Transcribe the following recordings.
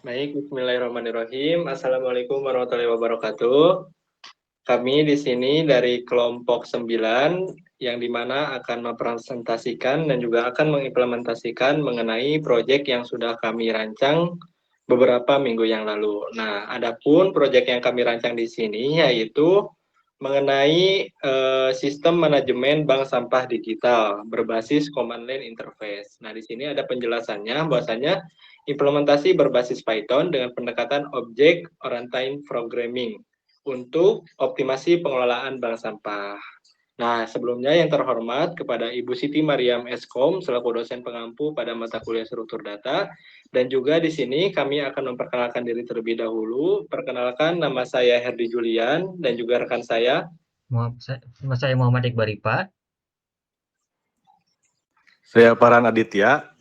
Baik, bismillahirrahmanirrahim. Assalamualaikum warahmatullahi wabarakatuh. Kami di sini dari kelompok 9 yang dimana akan mempresentasikan dan juga akan mengimplementasikan mengenai proyek yang sudah kami rancang beberapa minggu yang lalu. Nah, adapun proyek yang kami rancang di sini yaitu mengenai sistem manajemen bank sampah digital berbasis command line interface. Nah, di sini ada penjelasannya bahwasanya implementasi berbasis Python dengan pendekatan object oriented programming untuk optimasi pengelolaan bank sampah. Nah, sebelumnya yang terhormat kepada Ibu Siti Mariam Eskom selaku dosen pengampu pada mata kuliah struktur data, dan juga di sini kami akan memperkenalkan diri terlebih dahulu. Perkenalkan, nama saya Herdi Julian dan juga rekan saya. Nama saya Muhammad Iqbal Ripa. Saya Paran Aditya.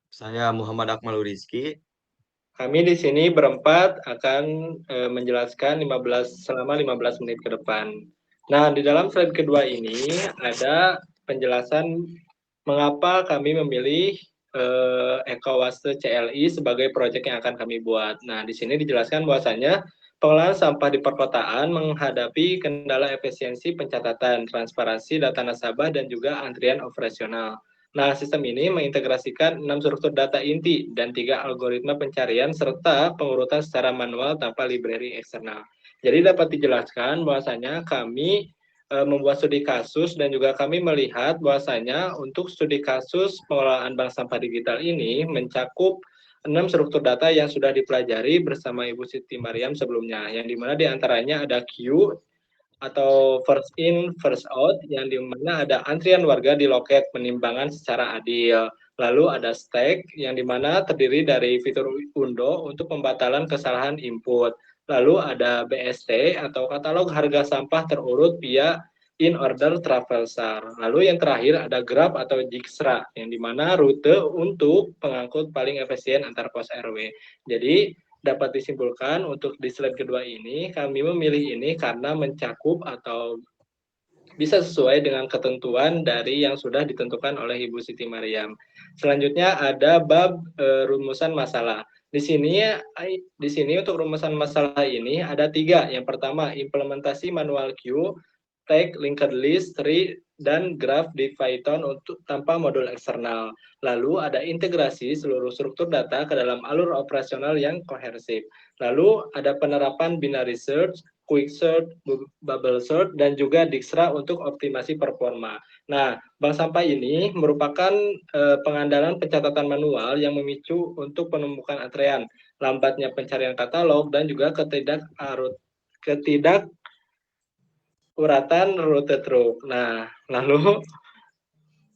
Saya Muhammad Akmal Rizky. Kami di sini berempat akan menjelaskan selama 15 menit ke depan. Nah, di dalam slide kedua ini ada penjelasan mengapa kami memilih EcoWaste CLI sebagai proyek yang akan kami buat. Nah, di sini dijelaskan bahwasanya pengelolaan sampah di perkotaan menghadapi kendala efisiensi pencatatan, transparansi data nasabah, dan juga antrian operasional. Nah, sistem ini mengintegrasikan 6 struktur data inti dan 3 algoritma pencarian serta pengurutan secara manual tanpa library eksternal. Jadi dapat dijelaskan bahwasanya kami membuat studi kasus dan juga kami melihat bahwasanya untuk studi kasus pengelolaan bank sampah digital ini mencakup 6 struktur data yang sudah dipelajari bersama Ibu Siti Mariam sebelumnya, yang dimana diantaranya ada Q, atau first in, first out, yang dimana ada antrian warga di loket penimbangan secara adil. Lalu ada stack, yang dimana terdiri dari fitur undo untuk pembatalan kesalahan input. Lalu ada BST, atau katalog harga sampah terurut via in order traversar. Lalu yang terakhir ada grab atau Dijkstra, yang dimana rute untuk pengangkut paling efisien antar pos RW. Jadi dapat disimpulkan untuk di slide kedua ini, kami memilih ini karena mencakup atau bisa sesuai dengan ketentuan dari yang sudah ditentukan oleh Ibu Siti Mariam. Selanjutnya ada bab rumusan masalah. Di sini untuk rumusan masalah ini ada 3. Yang pertama, implementasi manual queue, tag, linked list, tree, dan graph di Python untuk tanpa modul eksternal. Lalu ada integrasi seluruh struktur data ke dalam alur operasional yang kohesif. Lalu ada penerapan binary search, quick search, bubble search, dan juga Dijkstra untuk optimasi performa. Nah, bank sampah ini merupakan pengandalan pencatatan manual yang memicu untuk penumpukan antrean, lambatnya pencarian katalog, dan juga uratan rute truk. Nah, lalu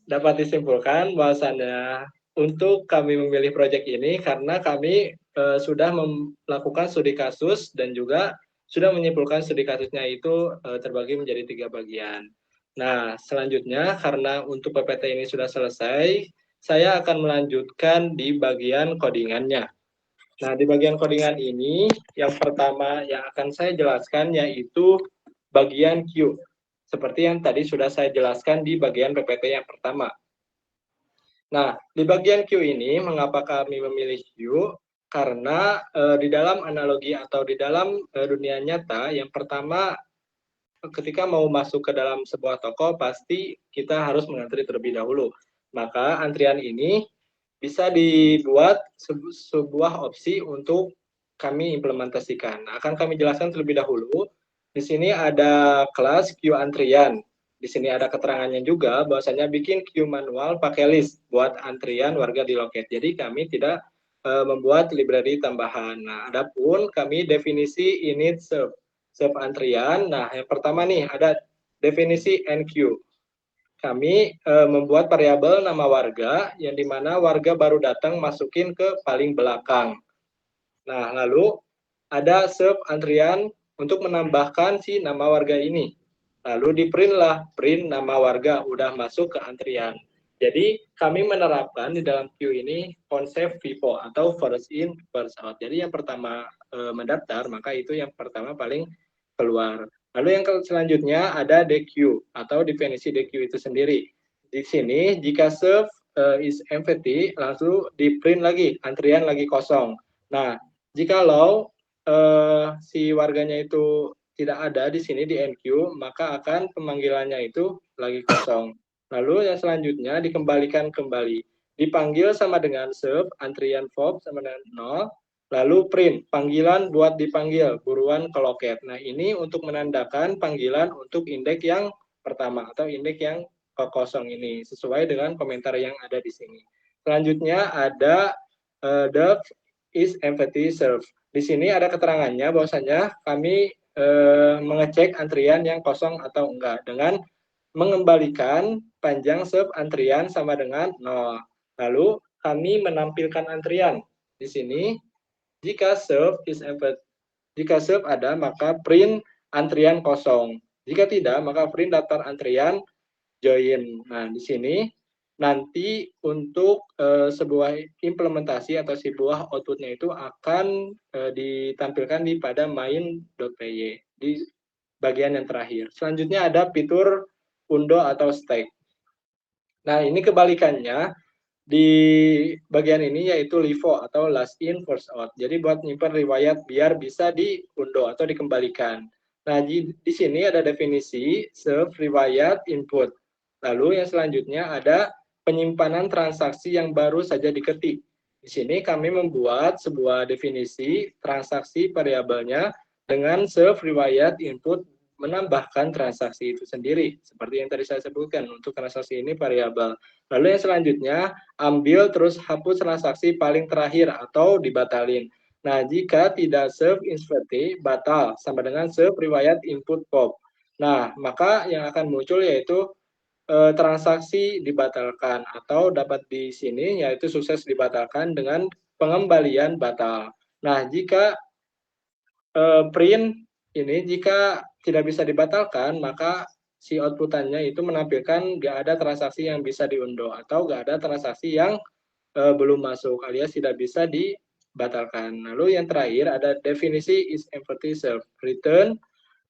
dapat disimpulkan bahwasannya untuk kami memilih proyek ini karena kami sudah melakukan studi kasus dan juga sudah menyimpulkan studi kasusnya itu terbagi menjadi 3 bagian. Nah, selanjutnya karena untuk PPT ini sudah selesai, saya akan melanjutkan di bagian codingannya. Nah, di bagian codingan ini, yang pertama yang akan saya jelaskan yaitu bagian Q. Seperti yang tadi sudah saya jelaskan di bagian PPT yang pertama. Nah, di bagian Q ini, mengapa kami memilih Q? Karena di dalam analogi atau di dalam dunia nyata, yang pertama, ketika mau masuk ke dalam sebuah toko, pasti kita harus mengantri terlebih dahulu. Maka antrian ini bisa dibuat sebuah opsi untuk kami implementasikan. Akan kami jelaskan terlebih dahulu. Di sini ada kelas queue antrian. Di sini ada keterangannya juga bahwasanya bikin queue manual pakai list buat antrian warga di loket. Jadi kami tidak membuat library tambahan. Nah, adapun kami definisi init serve antrian. Nah, yang pertama nih ada definisi NQ. Kami membuat variabel nama warga yang dimana warga baru datang masukin ke paling belakang. Nah, lalu ada serve antrian untuk menambahkan si nama warga ini. Lalu di print nama warga udah masuk ke antrian. Jadi kami menerapkan di dalam queue ini konsep FIFO atau first in first out. Jadi yang pertama mendaftar maka itu yang pertama paling keluar. Lalu yang selanjutnya ada DQ atau definisi DQ itu sendiri. Di sini jika serve is empty, lalu di print lagi, antrian lagi kosong. Nah, jikalau si warganya itu tidak ada di sini di NQ, maka akan pemanggilannya itu lagi kosong. Lalu yang selanjutnya dikembalikan kembali. Dipanggil sama dengan serve, antrian FOB sama dengan 0, lalu print, panggilan buat dipanggil, buruan ke loket. Nah, ini untuk menandakan panggilan untuk indeks yang pertama atau indeks yang kosong ini, sesuai dengan komentar yang ada di sini. Selanjutnya ada the is empty serve. Di sini ada keterangannya bahwasanya kami mengecek antrian yang kosong atau enggak dengan mengembalikan panjang serve antrian sama dengan 0. Lalu kami menampilkan antrian. Di sini jika serve is empty, jika serve ada maka print antrian kosong. Jika tidak maka print daftar antrian join. Nah, di sini nanti untuk sebuah implementasi atau sebuah outputnya itu akan ditampilkan di pada main.py di bagian yang terakhir. Selanjutnya ada fitur undo atau stack. Nah, ini kebalikannya di bagian ini yaitu LIFO atau last in first out. Jadi buat nyimpan riwayat biar bisa diundo atau dikembalikan. Nah, di sini ada definisi serve riwayat input. Lalu yang selanjutnya ada penyimpanan transaksi yang baru saja diketik. Di sini kami membuat sebuah definisi transaksi variabelnya dengan serve riwayat input menambahkan transaksi itu sendiri. Seperti yang tadi saya sebutkan, untuk transaksi ini variabel. Lalu yang selanjutnya, ambil terus hapus transaksi paling terakhir atau dibatalin. Nah, jika tidak serve inverti, batal, sama dengan serve riwayat input pop. Nah, maka yang akan muncul yaitu transaksi dibatalkan atau dapat di sini yaitu sukses dibatalkan dengan pengembalian batal. Nah, jika print ini jika tidak bisa dibatalkan, maka si outputannya itu menampilkan nggak ada transaksi yang bisa diundo atau nggak ada transaksi yang belum masuk alias tidak bisa dibatalkan. Lalu yang terakhir ada definisi is empty serve return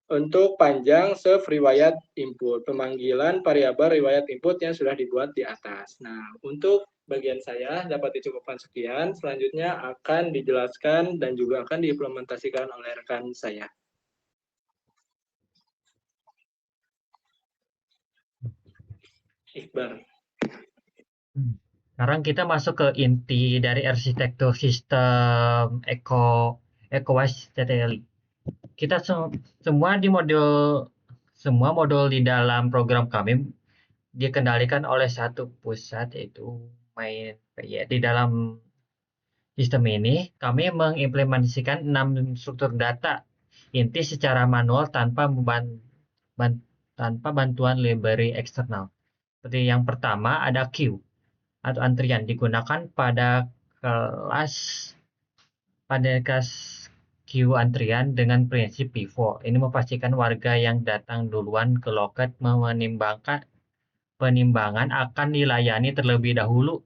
untuk panjang serve riwayat input, pemanggilan variabel riwayat input yang sudah dibuat di atas. Nah, untuk bagian saya dapat dicukupkan sekian, selanjutnya akan dijelaskan dan juga akan diimplementasikan oleh rekan saya. Iqbal. Sekarang kita masuk ke inti dari arsitektur sistem EcoWise TTLI. Kita semua modul di dalam program kami dikendalikan oleh satu pusat, yaitu main.py. Di dalam sistem ini kami mengimplementasikan 6 struktur data inti secara manual tanpa bantuan library eksternal. Seperti yang pertama ada queue atau antrian, digunakan pada kelas queue antrian dengan prinsip pivot. Ini memastikan warga yang datang duluan ke loket penimbangan akan dilayani terlebih dahulu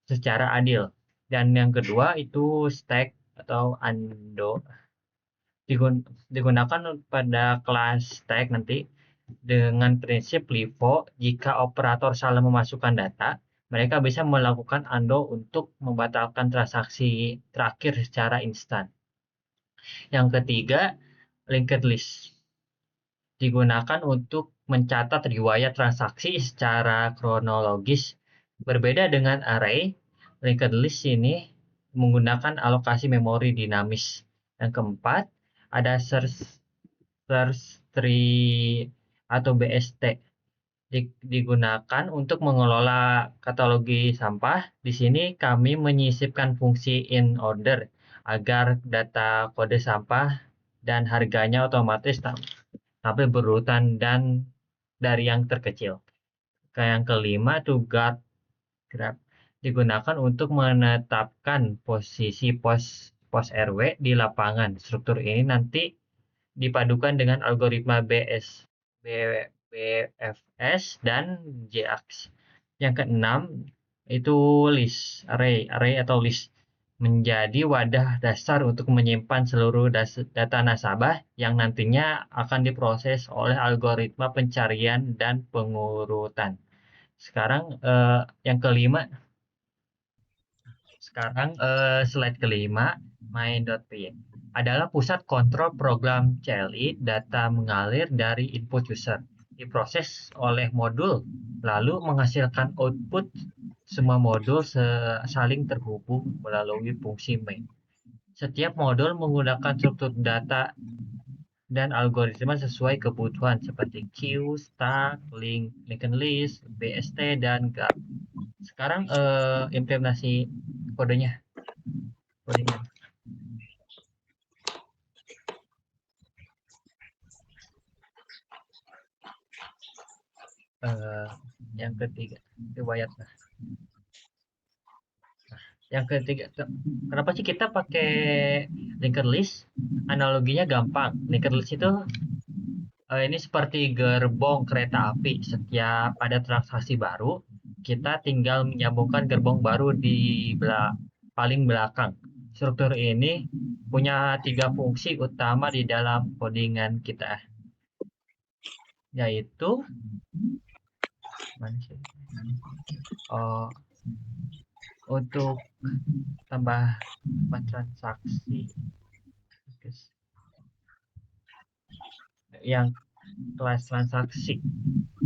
secara adil. Dan yang kedua itu stack atau undo, digunakan pada kelas stack nanti dengan prinsip LIFO. Jika operator salah memasukkan data, mereka bisa melakukan undo untuk membatalkan transaksi terakhir secara instan. Yang ketiga, linked list, digunakan untuk mencatat riwayat transaksi secara kronologis. Berbeda dengan array, linked list ini menggunakan alokasi memori dinamis. Yang keempat, ada search tree atau BST, digunakan untuk mengelola katalogi sampah. Di sini kami menyisipkan fungsi in order agar data kode sampah dan harganya otomatis tampil berurutan dan dari yang terkecil. Yang kelima itu guard graph, digunakan untuk menetapkan posisi pos RW di lapangan. Struktur ini nanti dipadukan dengan algoritma BFS dan JAX. Yang keenam itu list, array atau list, menjadi wadah dasar untuk menyimpan seluruh data nasabah yang nantinya akan diproses oleh algoritma pencarian dan pengurutan. Sekarang yang kelima. Sekarang slide kelima, main.py adalah pusat kontrol program CLI. Data mengalir dari input user, diproses oleh modul, lalu menghasilkan output. Semua modul saling terhubung melalui fungsi main. Setiap modul menggunakan struktur data dan algoritma sesuai kebutuhan seperti queue, stack, linked list, BST, dan graph. Sekarang implementasi kodenya. Codingan. Yang ketiga, riwayat. Yang ketiga, kenapa sih kita pakai linked list? Analoginya gampang. Linked list itu ini seperti gerbong kereta api. Setiap ada transaksi baru, kita tinggal menyambungkan gerbong baru di paling belakang. Struktur ini punya 3 fungsi utama di dalam codingan kita, yaitu untuk tambah transaksi yang kelas transaksi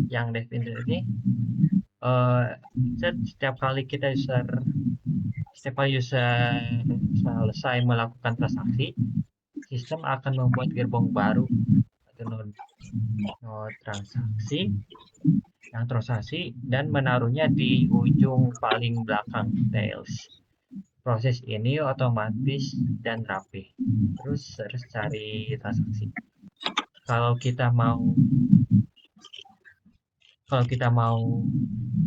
yang definisi ini setiap kali user selesai melakukan transaksi, sistem akan membuat gerbong baru atau node transaksi dan menaruhnya di ujung paling belakang tails. Proses ini otomatis dan rapi. Terus harus cari transaksi. Kalau kita mau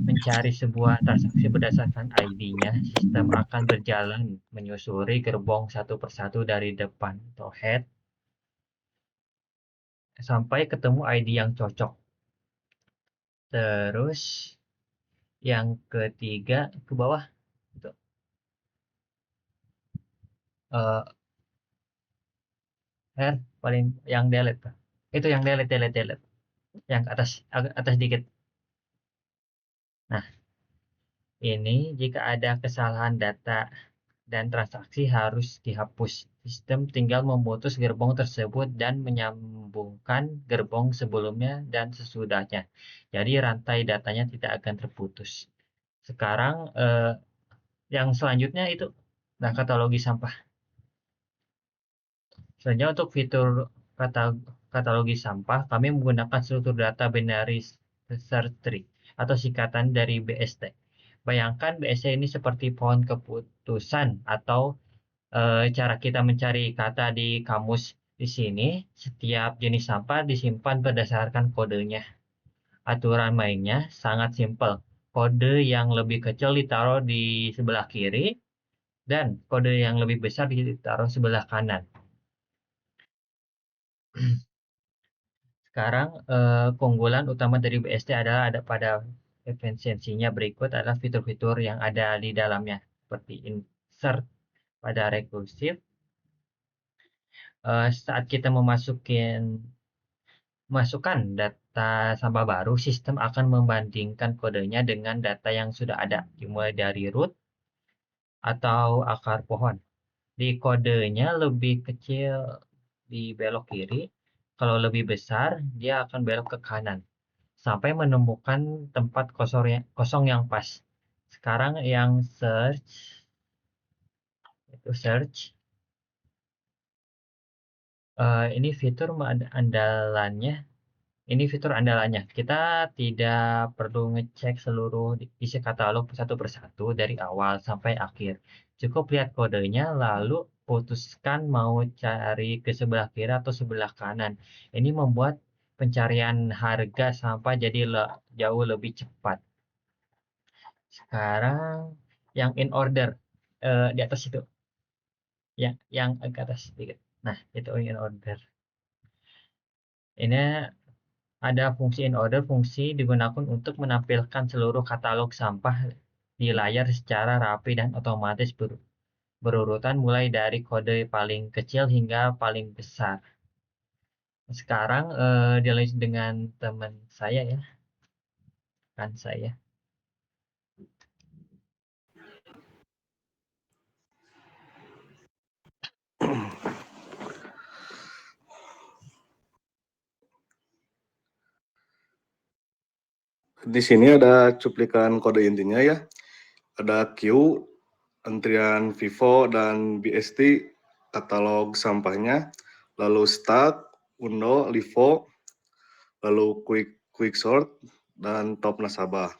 mencari sebuah transaksi berdasarkan ID-nya, sistem akan berjalan menyusuri gerbong satu persatu dari depan atau head sampai ketemu ID yang cocok. Terus yang ketiga ke bawah itu paling yang delete. Itu yang delete yang atas dikit. Nah, ini jika ada kesalahan data dan transaksi harus dihapus. Sistem tinggal memutus gerbong tersebut dan menyambungkan gerbong sebelumnya dan sesudahnya. Jadi rantai datanya tidak akan terputus. Sekarang yang selanjutnya itu katalogi sampah. Selanjutnya untuk fitur katalogi sampah, kami menggunakan struktur data binary search tree atau singkatan dari BST. Bayangkan BST ini seperti pohon keputusan atau cara kita mencari kata di kamus. Di sini, setiap jenis sampah disimpan berdasarkan kodenya. Aturan mainnya sangat simpel. Kode yang lebih kecil ditaruh di sebelah kiri, dan kode yang lebih besar ditaruh sebelah kanan. Sekarang keunggulan utama dari BST adalah ada pada efisiensinya. Berikut adalah fitur-fitur yang ada di dalamnya, seperti insert pada rekursif. Saat kita memasukkan data sampah baru, sistem akan membandingkan kodenya dengan data yang sudah ada, dimulai dari root atau akar pohon. Di kodenya lebih kecil di belok kiri, kalau lebih besar dia akan belok ke kanan sampai menemukan tempat kosong yang pas. Sekarang yang search ini fitur andalannya. Ini fitur andalannya. Kita tidak perlu ngecek seluruh isi katalog satu persatu dari awal sampai akhir. Cukup lihat kodenya lalu putuskan mau cari ke sebelah kiri atau sebelah kanan. Ini membuat pencarian harga sampah jadi jauh lebih cepat. Sekarang yang in order di atas itu. Yang ke atas sedikit. Nah, itu in order. Ini ada fungsi in order. Fungsi digunakan untuk menampilkan seluruh katalog sampah di layar secara rapi dan otomatis berurutan mulai dari kode paling kecil hingga paling besar. Sekarang dilanjut dengan teman saya ya. Kan saya. Di sini ada cuplikan kode intinya ya. Ada Q, antrian Vivo dan BST, katalog sampahnya, lalu Start, Undo, Livo, lalu Quick Sort, dan Top Nasabah.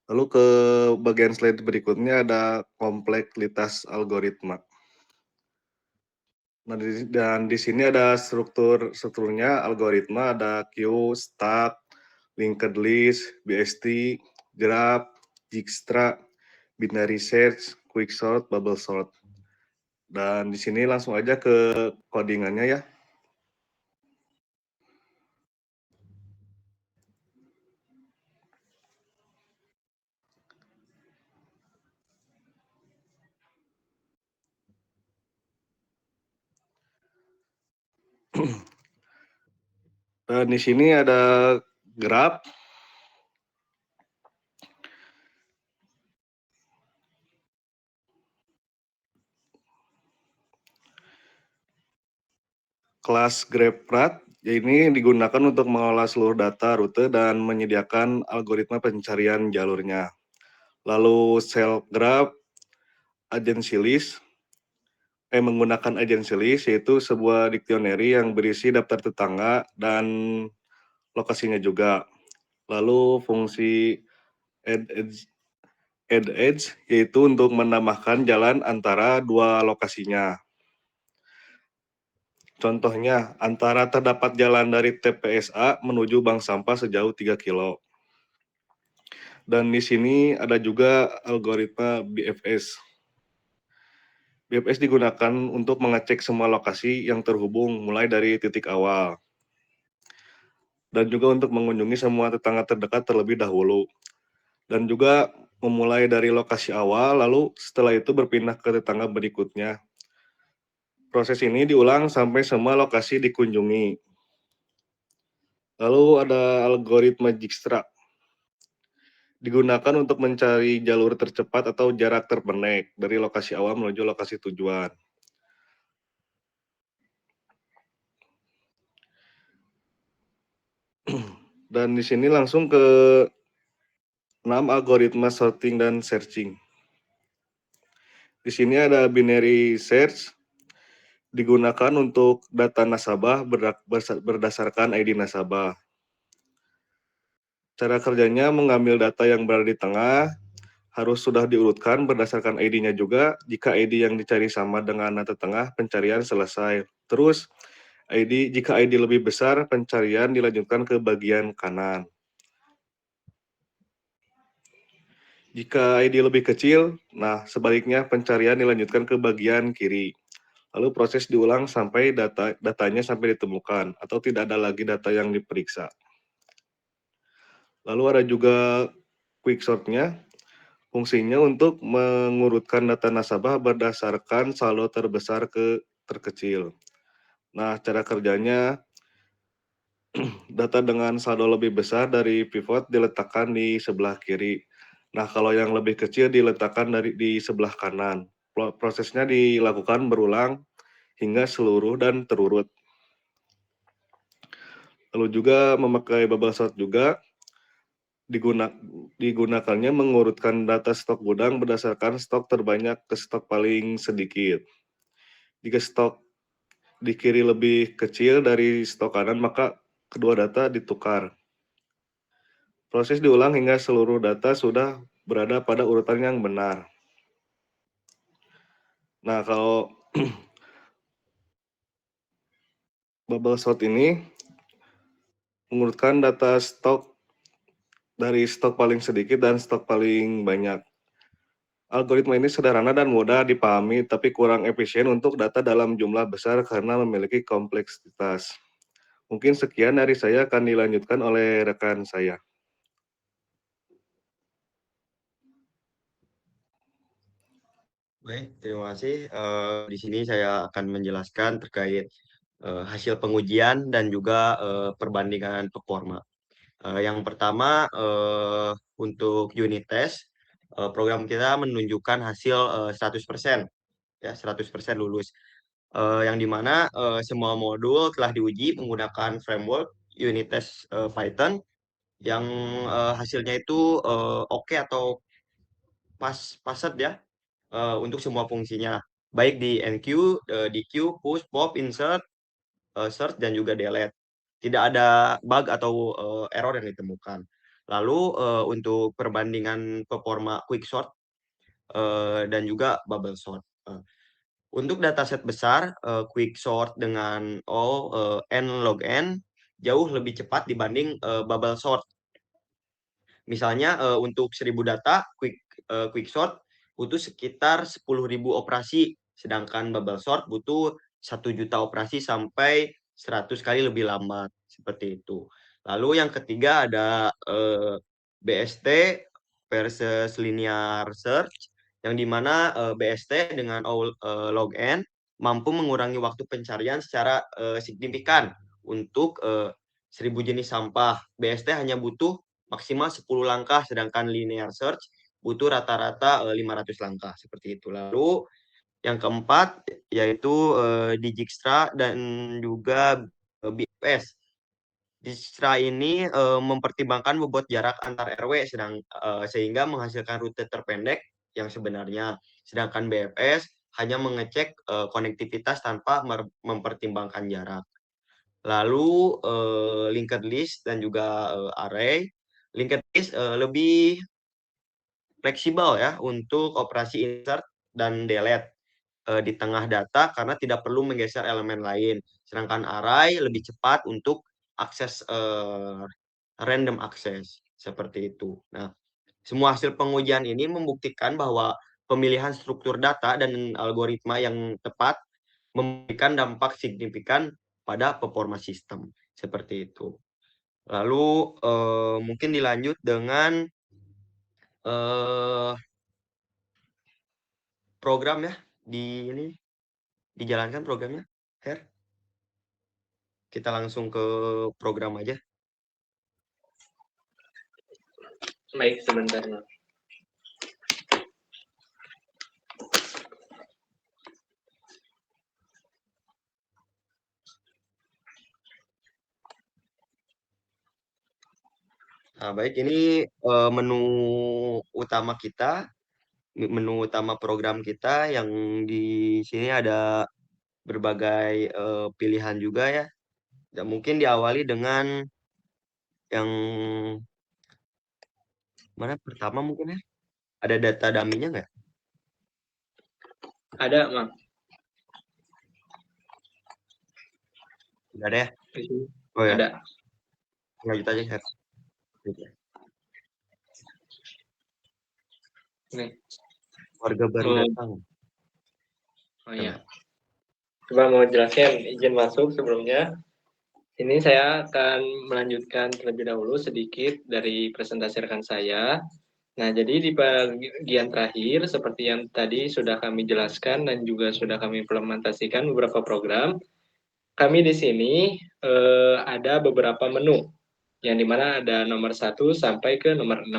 Lalu ke bagian slide berikutnya ada kompleksitas algoritma. Nah, dan di sini ada strukturnya algoritma, ada queue, stack, linked list, BST, graph, Dijkstra, binary search, quicksort, bubble sort. Dan di sini langsung aja ke codingannya ya. Dan di sini ada graph, kelas GraphPrad. Ini digunakan untuk mengolah seluruh data rute dan menyediakan algoritma pencarian jalurnya. Lalu cell graph, agency list, menggunakan agency list, yaitu sebuah dictionary yang berisi daftar tetangga dan lokasinya juga. Lalu fungsi add edge, yaitu untuk menambahkan jalan antara dua lokasinya. Contohnya, antara terdapat jalan dari TPSA menuju bank sampah sejauh 3 kilo. Dan di sini ada juga algoritma BFS. BFS digunakan untuk mengecek semua lokasi yang terhubung mulai dari titik awal. Dan juga untuk mengunjungi semua tetangga terdekat terlebih dahulu. Dan juga memulai dari lokasi awal, lalu setelah itu berpindah ke tetangga berikutnya. Proses ini diulang sampai semua lokasi dikunjungi. Lalu ada algoritma Dijkstra. Digunakan untuk mencari jalur tercepat atau jarak terpendek dari lokasi awal menuju lokasi tujuan. Dan di sini langsung ke 6 algoritma sorting dan searching. Di sini ada binary search, digunakan untuk data nasabah berdasarkan ID nasabah. Cara kerjanya mengambil data yang berada di tengah, harus sudah diurutkan berdasarkan ID-nya juga. Jika ID yang dicari sama dengan data tengah, pencarian selesai. Terus, jika ID lebih besar, pencarian dilanjutkan ke bagian kanan. Jika ID lebih kecil, nah sebaliknya pencarian dilanjutkan ke bagian kiri. Lalu proses diulang sampai datanya sampai ditemukan atau tidak ada lagi data yang diperiksa. Lalu ada juga quick sort-nya. Fungsinya untuk mengurutkan data nasabah berdasarkan saldo terbesar ke terkecil. Nah, cara kerjanya data dengan saldo lebih besar dari pivot diletakkan di sebelah kiri. Nah, kalau yang lebih kecil diletakkan di sebelah kanan. Prosesnya dilakukan berulang hingga seluruh dan terurut. Lalu juga memakai bubble sort juga digunakannya mengurutkan data stok gudang berdasarkan stok terbanyak ke stok paling sedikit. Jika stok di kiri lebih kecil dari stok kanan, maka kedua data ditukar. Proses diulang hingga seluruh data sudah berada pada urutan yang benar. Nah, kalau bubble sort ini mengurutkan data stok dari stok paling sedikit dan stok paling banyak. Algoritma ini sederhana dan mudah dipahami, tapi kurang efisien untuk data dalam jumlah besar karena memiliki kompleksitas. Mungkin sekian dari saya, akan dilanjutkan oleh rekan saya. Baik, terima kasih. Di sini saya akan menjelaskan terkait hasil pengujian dan juga perbandingan performa. Yang pertama, untuk unit test, program kita menunjukkan hasil 100%, ya 100% lulus. Yang dimana semua modul telah diuji menggunakan framework unit test Python yang hasilnya itu oke atau paset ya untuk semua fungsinya, baik di enqueue, dequeue, push, pop, insert, search dan juga delete. Tidak ada bug atau error yang ditemukan. Lalu untuk perbandingan performa quicksort dan juga bubble sort. Untuk dataset besar, quicksort dengan n log n jauh lebih cepat dibanding bubble sort. Misalnya untuk 1.000 data, quicksort butuh sekitar 10.000 operasi, sedangkan bubble sort butuh 1 juta operasi sampai 100 kali lebih lambat, seperti itu. Lalu yang ketiga ada BST versus linear search, yang dimana BST dengan log n mampu mengurangi waktu pencarian secara signifikan untuk 1.000 jenis sampah. BST hanya butuh maksimal 10 langkah, sedangkan linear search butuh rata-rata 500 langkah, seperti itu. Lalu yang keempat yaitu Dijkstra dan juga BFS. Dijkstra ini mempertimbangkan bobot jarak antar RW sehingga menghasilkan rute terpendek yang sebenarnya, sedangkan BFS hanya mengecek konektivitas tanpa mempertimbangkan jarak. Lalu linked list dan juga array. Linked list lebih fleksibel ya untuk operasi insert dan delete di tengah data karena tidak perlu menggeser elemen lain. Sedangkan array lebih cepat untuk akses random access seperti itu. Nah, semua hasil pengujian ini membuktikan bahwa pemilihan struktur data dan algoritma yang tepat memberikan dampak signifikan pada performa sistem seperti itu. Lalu mungkin dilanjut dengan program ya, dijalankan programnya, Her. Kita langsung ke program aja. Baik, sebentar. Nah, baik, ini menu utama kita, menu utama program kita yang di sini ada berbagai pilihan juga ya. Dan mungkin diawali dengan yang mana pertama mungkin ya? Ada data dummy-nya nggak? Ada, Mang. Nggak ada ya? Di sini. Oh ya, Ada. lanjut aja, Her. Nih. Warga baru datang. Oh iya. Coba mau jelaskan izin masuk sebelumnya. Ini saya akan melanjutkan terlebih dahulu sedikit dari presentasi rekan saya. Nah, jadi di bagian terakhir, seperti yang tadi sudah kami jelaskan dan juga sudah kami implementasikan beberapa program, kami di sini ada beberapa menu, yang dimana ada nomor 1 sampai ke nomor 6.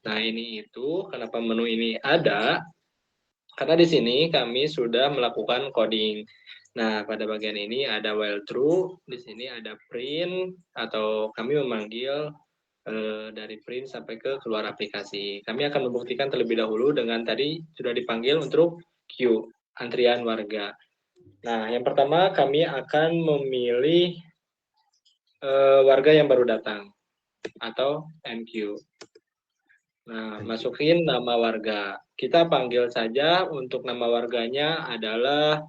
Nah, ini itu, kenapa menu ini ada? Karena di sini kami sudah melakukan coding. Nah, pada bagian ini ada while true, di sini ada print, atau kami memanggil dari print sampai ke keluar aplikasi. Kami akan membuktikan terlebih dahulu dengan tadi sudah dipanggil untuk queue, antrian warga. Nah, yang pertama kami akan memilih warga yang baru datang, atau NQ. Nah, masukin nama warga. Kita panggil saja untuk nama warganya adalah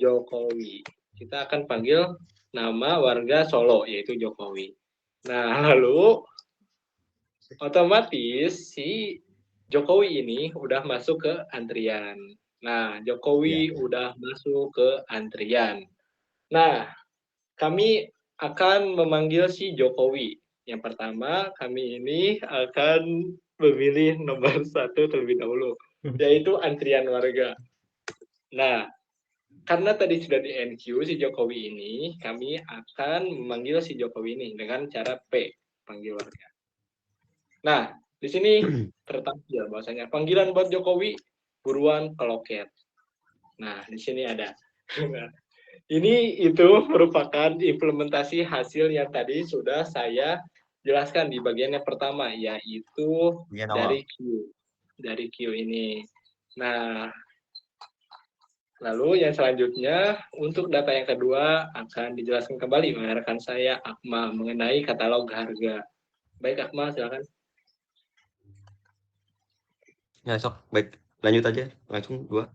Jokowi. Kita akan panggil nama warga Solo, yaitu Jokowi. Nah, lalu otomatis si Jokowi ini udah masuk ke antrian. Nah, Jokowi udah masuk ke antrian. Nah, kami akan memanggil si Jokowi. Yang pertama, kami ini akan memilih nomor 1 terlebih dahulu, yaitu antrian warga. Nah, karena tadi sudah di NQ si Jokowi ini, kami akan memanggil si Jokowi ini dengan cara P, panggil warga. Nah, di sini tertampil bahwasanya panggilan buat Jokowi buruan ke loket. Nah, di sini ada. Ini itu merupakan implementasi hasil yang tadi sudah saya jelaskan di bagian yang pertama, yaitu Bagian awal. dari Q ini. Nah, lalu yang selanjutnya untuk data yang kedua akan dijelaskan kembali oleh rekan saya Akmal mengenai katalog harga. Baik Akmal, silakan. Ya, sok. Baik, lanjut aja. Langsung 2.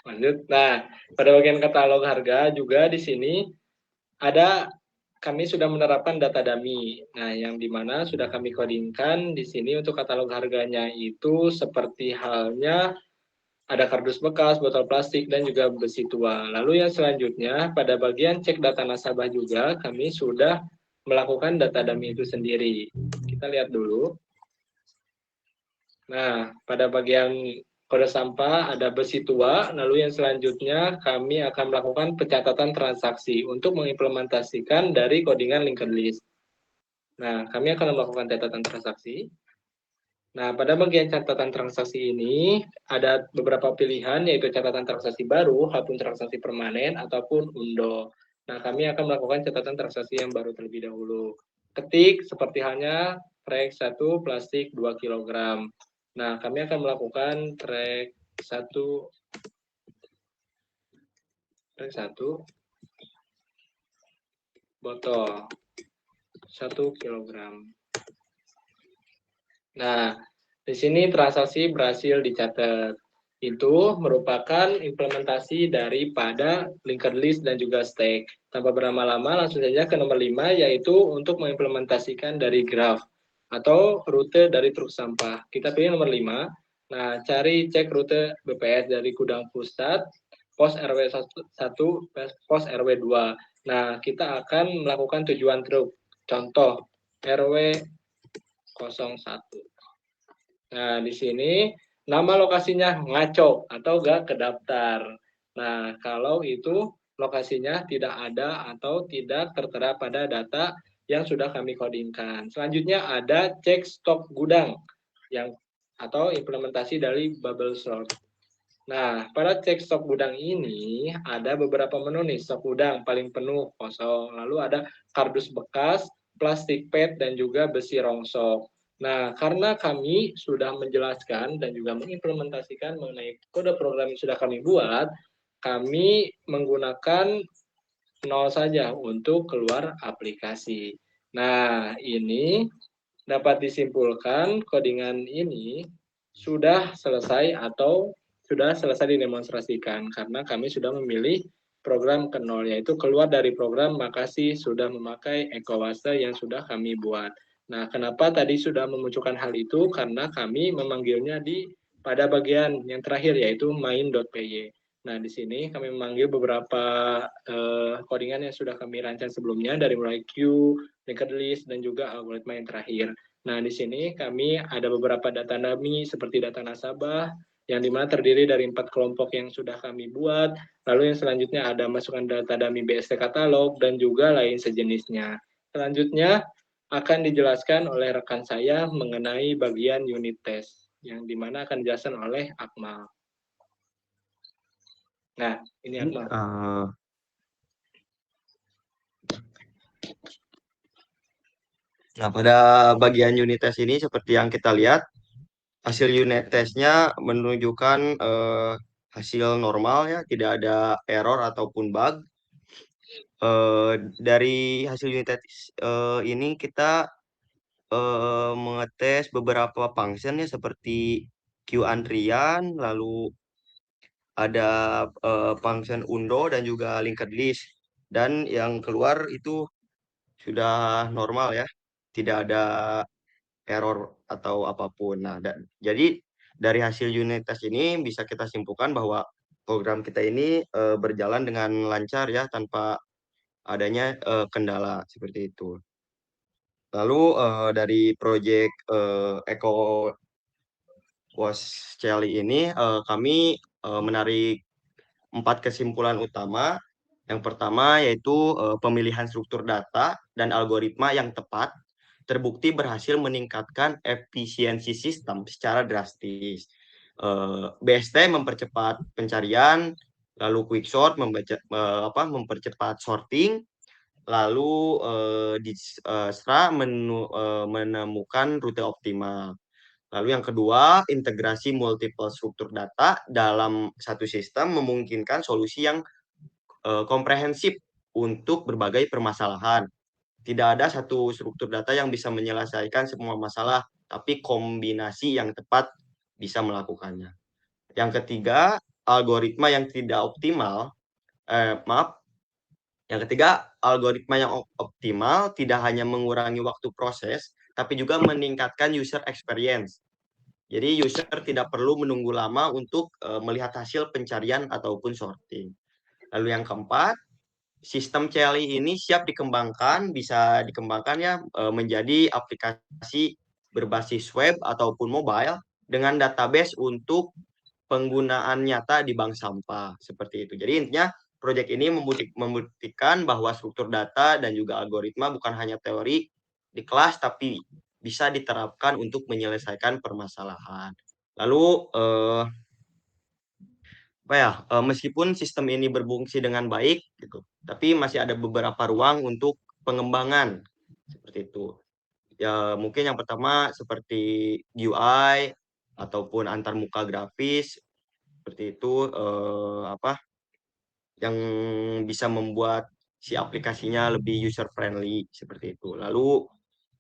Lanjut. Nah, pada bagian katalog harga juga di sini kami sudah menerapkan data dummy. Nah, yang dimana sudah kami codingkan di sini untuk katalog harganya itu seperti halnya ada kardus bekas, botol plastik, dan juga besi tua. Lalu yang selanjutnya, pada bagian cek data nasabah juga, kami sudah melakukan data dummy itu sendiri. Kita lihat dulu. Nah, pada bagian kode sampah ada besi tua, lalu yang selanjutnya kami akan melakukan pencatatan transaksi untuk mengimplementasikan dari codingan linked list. Nah, kami akan melakukan catatan transaksi. Nah, pada bagian catatan transaksi ini ada beberapa pilihan, yaitu catatan transaksi baru, hapus transaksi permanen, ataupun undo. Nah, kami akan melakukan catatan transaksi yang baru terlebih dahulu. Ketik seperti halnya track 1 plastik 2 kg. Nah, kami akan melakukan track 1 botol 1 kg. Nah, di sini transaksi berhasil dicatat. Itu merupakan implementasi daripada linked list dan juga stack. Tanpa berlama-lama, langsung saja ke nomor 5, yaitu untuk mengimplementasikan dari graph atau rute dari truk sampah. Kita pilih nomor 5. Nah, cari cek rute BPS dari Gudang Pusat, pos RW 1, pos RW 2. Nah, kita akan melakukan tujuan truk. Contoh, RW 01. Nah, di sini nama lokasinya ngaco atau gak kedaftar. Nah, kalau itu lokasinya tidak ada atau tidak tertera pada data yang sudah kami codingkan. Selanjutnya ada cek stok gudang atau implementasi dari bubble sort. Nah, pada cek stok gudang ini ada beberapa menu nih. Stok gudang paling penuh, kosong. Lalu ada kardus bekas, plastik pet, dan juga besi rongsok. Nah, karena kami sudah menjelaskan dan juga mengimplementasikan mengenai kode program yang sudah kami buat, kami menggunakan 0 saja untuk keluar aplikasi. Nah, ini dapat disimpulkan codingan ini sudah selesai atau sudah selesai didemonstrasikan karena kami sudah memilih program ke 0, yaitu keluar dari program makasih sudah memakai EcoWaste yang sudah kami buat. Nah, kenapa tadi sudah memunculkan hal itu? Karena kami memanggilnya pada bagian yang terakhir yaitu main.py. Nah, di sini kami memanggil beberapa codingan yang sudah kami rancang sebelumnya dari mulai queue, linked list, dan juga algoritma yang terakhir. Nah, di sini kami ada beberapa data dummy seperti data nasabah, yang dimana terdiri dari 4 kelompok yang sudah kami buat. Lalu yang selanjutnya ada masukan data dummy BST katalog, dan juga lain sejenisnya. Selanjutnya akan dijelaskan oleh rekan saya mengenai bagian unit test, yang dimana akan dijelaskan oleh Akmal. Nah, ini Akmal. Nah, pada bagian unit test ini seperti yang kita lihat, hasil unit testnya menunjukkan hasil normal ya, tidak ada error ataupun bug. Dari hasil unit test ini kita mengetes beberapa function ya seperti queue antrian, lalu ada function undo dan juga linked list. Dan yang keluar itu sudah normal ya, tidak ada error atau apapun. Nah, jadi dari hasil unit test ini bisa kita simpulkan bahwa program kita ini berjalan dengan lancar ya tanpa adanya kendala seperti itu. Lalu dari proyek Eco Wash Celi ini kami menarik 4 kesimpulan utama. Yang pertama yaitu pemilihan struktur data dan algoritma yang tepat terbukti berhasil meningkatkan efisiensi sistem secara drastis. BST mempercepat pencarian, lalu quicksort mempercepat sorting, lalu setelah menemukan rute optimal. Lalu yang kedua, integrasi multiple struktur data dalam satu sistem memungkinkan solusi yang komprehensif untuk berbagai permasalahan. Tidak ada satu struktur data yang bisa menyelesaikan semua masalah, tapi kombinasi yang tepat bisa melakukannya. Yang ketiga, algoritma yang tidak optimal, yang ketiga, algoritma yang optimal tidak hanya mengurangi waktu proses, tapi juga meningkatkan user experience. Jadi user tidak perlu menunggu lama untuk melihat hasil pencarian ataupun sorting. Lalu yang keempat, sistem CLI ini siap dikembangkan, bisa dikembangkan ya menjadi aplikasi berbasis web ataupun mobile dengan database untuk penggunaan nyata di bank sampah seperti itu. Jadi intinya proyek ini membuktikan bahwa struktur data dan juga algoritma bukan hanya teori di kelas tapi bisa diterapkan untuk menyelesaikan permasalahan. Lalu meskipun sistem ini berfungsi dengan baik gitu, tapi masih ada beberapa ruang untuk pengembangan seperti itu. Ya mungkin yang pertama seperti UI ataupun antarmuka grafis seperti itu yang bisa membuat si aplikasinya lebih user friendly seperti itu. Lalu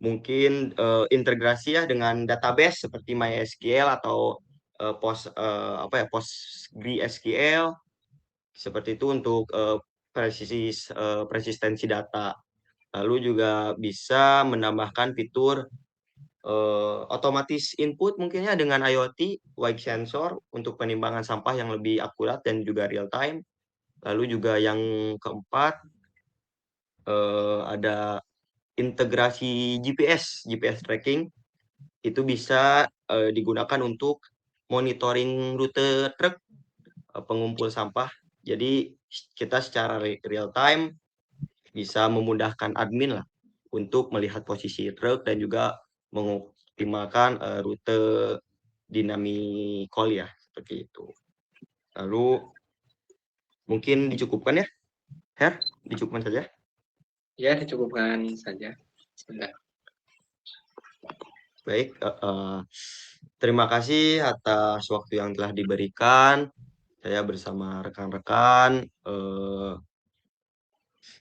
mungkin integrasi ya dengan database seperti MySQL atau PostgreSQL seperti itu untuk persistensi data. Lalu juga bisa menambahkan fitur otomatis input mungkinnya dengan IoT, wake sensor untuk penimbangan sampah yang lebih akurat dan juga real time. Lalu juga yang keempat ada integrasi GPS tracking itu bisa digunakan untuk monitoring rute truk pengumpul sampah. Jadi kita secara real time bisa memudahkan admin lah untuk melihat posisi truk dan juga mengoptimalkan rute dynamical ya seperti itu. Lalu mungkin dicukupkan ya, Her, dicukupkan saja. Ya, dicukupkan saja. Sebentar. Baik, terima kasih atas waktu yang telah diberikan. Saya bersama rekan-rekan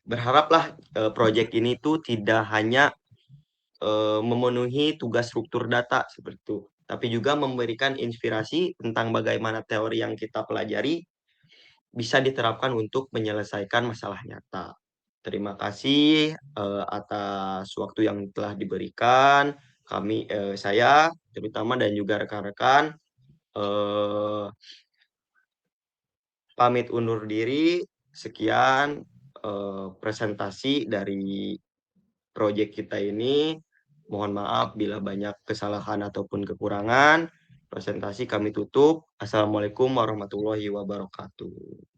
berharaplah proyek ini tuh tidak hanya memenuhi tugas struktur data seperti itu, tapi juga memberikan inspirasi tentang bagaimana teori yang kita pelajari bisa diterapkan untuk menyelesaikan masalah nyata. Terima kasih atas waktu yang telah diberikan. Saya terutama dan juga rekan-rekan pamit undur diri. Sekian presentasi dari proyek kita ini. Mohon maaf bila banyak kesalahan ataupun kekurangan. Presentasi kami tutup. Assalamualaikum warahmatullahi wabarakatuh.